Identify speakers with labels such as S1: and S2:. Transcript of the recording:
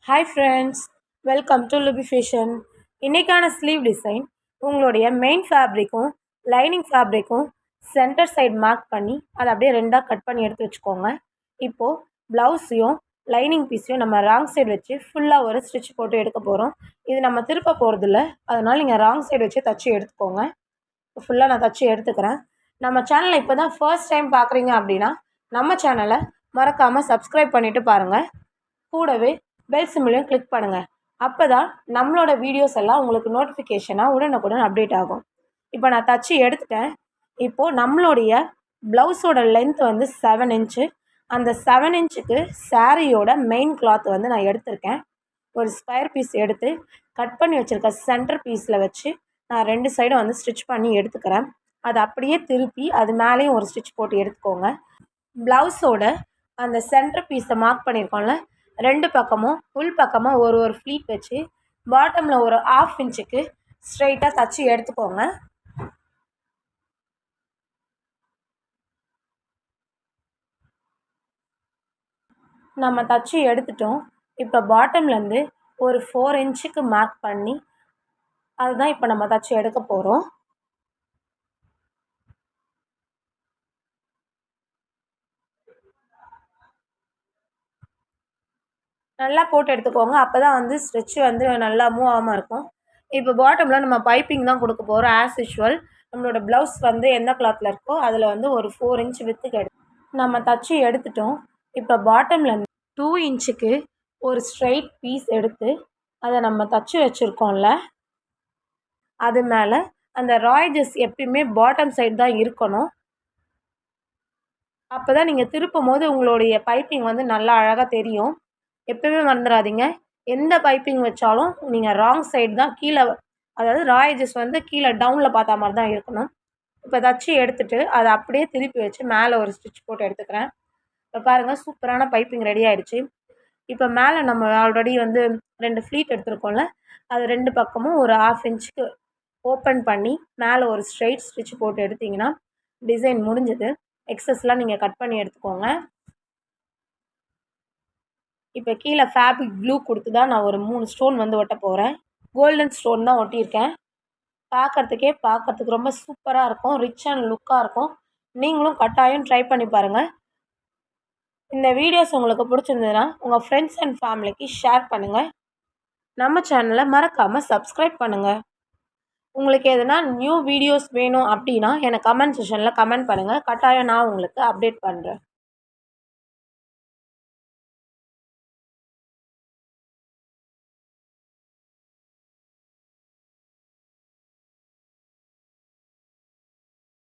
S1: Hi friends, welcome to Libi fashion. இன்றைக்கான sleeve design உங்களுடைய main ஃபேப்ரிக்கும் லைனிங் ஃபேப்ரிக்கும் சென்டர் சைடு மார்க் பண்ணி அதை அப்படியே ரெண்டாக கட் பண்ணி எடுத்து வச்சுக்கோங்க. இப்போது ப்ளவுஸையும் லைனிங் பீஸையும் நம்ம ராங் சைடு வச்சு ஃபுல்லாக ஒரு ஸ்டிச் போட்டு எடுக்க போகிறோம். இது நம்ம திருப்ப போகிறதில்ல, அதனால் நீங்கள் ராங் சைடு வச்சு தச்சு எடுத்துக்கோங்க. ஃபுல்லாக நான் தச்சு எடுத்துக்கிறேன். நம்ம சேனலை இப்போ தான் ஃபர்ஸ்ட் டைம் பார்க்குறீங்க அப்படின்னா நம்ம சேனலை மறக்காமல் சப்ஸ்கிரைப் பண்ணிவிட்டு பாருங்கள். கூடவே பெல் சிம்பிளையும் கிளிக் பண்ணுங்கள். அப்போ தான் நம்மளோட வீடியோஸ் எல்லாம் உங்களுக்கு நோட்டிஃபிகேஷனாக உடனுக்குடன் அப்டேட் ஆகும். இப்போ நான் தச்சு எடுத்துட்டேன். இப்போது நம்மளுடைய ப்ளவுஸோட லென்த் வந்து 7 இன்ச்சு. அந்த 7 இன்ச்சுக்கு சாரியோட மெயின் கிளாத் வந்து நான் எடுத்திருக்கேன். ஒரு ஸ்கொயர் பீஸ் எடுத்து கட் பண்ணி வச்சுருக்க சென்டர் பீஸில் வச்சு நான் 2 சைடும் வந்து ஸ்டிச் பண்ணி எடுத்துக்கிறேன். அதை அப்படியே திருப்பி அது மேலேயும் ஒரு ஸ்டிச் போட்டு எடுத்துக்கோங்க. ப்ளவுஸோட அந்த சென்டர் பீஸை மார்க் பண்ணியிருக்கோம்ல, 2 பக்கமும் உள் பக்கமாக ஒரு ஃப்ளீட் வச்சு பாட்டமில் ஒரு 1/2 இன்ச்சுக்கு ஸ்ட்ரைட்டாக தச்சு எடுத்துக்கோங்க. நம்ம தச்சு எடுத்துட்டோம். இப்போ பாட்டம்லேருந்து ஒரு 4 இன்ச்சுக்கு மார்க் பண்ணி அதுதான் இப்போ நம்ம தச்சு எடுக்க போகிறோம். நல்லா போட்டு எடுத்துக்கோங்க. அப்போ தான் வந்து ஸ்டிச்சு வந்து நல்லா மூவ் ஆகாமல் இருக்கும். இப்போ பாட்டமில் நம்ம பைப்பிங் தான் கொடுக்க போகிறோம். ஆஸ் யூஷுவல் நம்மளோட ப்ளவுஸ் வந்து எந்த கிளாத்தில் இருக்கோ அதில் வந்து ஒரு 4 இன்ச் வித்துக்கு நம்ம தச்சு எடுத்துட்டோம். இப்போ பாட்டம்லேருந்து 2 இன்ச்சுக்கு ஒரு ஸ்ட்ரைட் பீஸ் எடுத்து அதை நம்ம தச்சு வச்சுருக்கோம்ல, அது மேலே அந்த ராய்ஜஸ் எப்பயுமே பாட்டம் சைடு தான் இருக்கணும். அப்போ தான் நீங்கள் திருப்பும் போது உங்களுடைய பைப்பிங் வந்து நல்லா அழகாக தெரியும். எப்போயுமே மறந்துடாதீங்க, எந்த பைப்பிங் வச்சாலும் நீங்கள் ராங் சைடு தான் கீழே, அதாவது ராயேஜஸ் வந்து கீழே டவுனில் பார்த்தா மாதிரி தான் இருக்கணும். இப்போ தச்சு எடுத்துகிட்டு அதை அப்படியே திருப்பி வச்சு மேலே ஒரு ஸ்டிச் போட்டு எடுத்துக்கிறேன். இப்போ பாருங்கள், சூப்பரான பைப்பிங் ரெடி ஆகிடுச்சு. இப்போ மேலே நம்ம ஆல்ரெடி வந்து 2 ஃப்ளீட் எடுத்துருக்கோம்ல, அது 2 பக்கமும் ஒரு 1/2 இன்ச்சுக்கு ஓப்பன் பண்ணி மேலே ஒரு ஸ்ட்ரைட் ஸ்டிச் போட்டு எடுத்திங்கன்னா டிசைன் முடிஞ்சது. எக்ஸஸ்லாம் நீங்கள் கட் பண்ணி எடுத்துக்கோங்க. இப்போ கீழே ஃபேப்ரிக் ப்ளூ கொடுத்து தான் நான் ஒரு 3 ஸ்டோன் வந்து ஒட்ட போகிறேன். கோல்டன் ஸ்டோன் தான் ஒட்டியிருக்கேன். பார்க்குறதுக்கு ரொம்ப சூப்பராக இருக்கும், ரிச் அண்ட் லுக்காக இருக்கும். நீங்களும் கட்டாயம் ட்ரை பண்ணி பாருங்கள். இந்த வீடியோஸ் உங்களுக்கு பிடிச்சிருந்ததுன்னா உங்கள் ஃப்ரெண்ட்ஸ் அண்ட் ஃபேமிலிக்கு ஷேர் பண்ணுங்கள். நம்ம சேனலை மறக்காமல் சப்ஸ்கிரைப் பண்ணுங்கள். உங்களுக்கு எதனா நியூ வீடியோஸ் வேணும் அப்படின்னா எனக்கு கமெண்ட் செக்ஷனில் கமெண்ட் பண்ணுங்கள். கட்டாயம் நான் உங்களுக்கு அப்டேட் பண்ணுறேன்.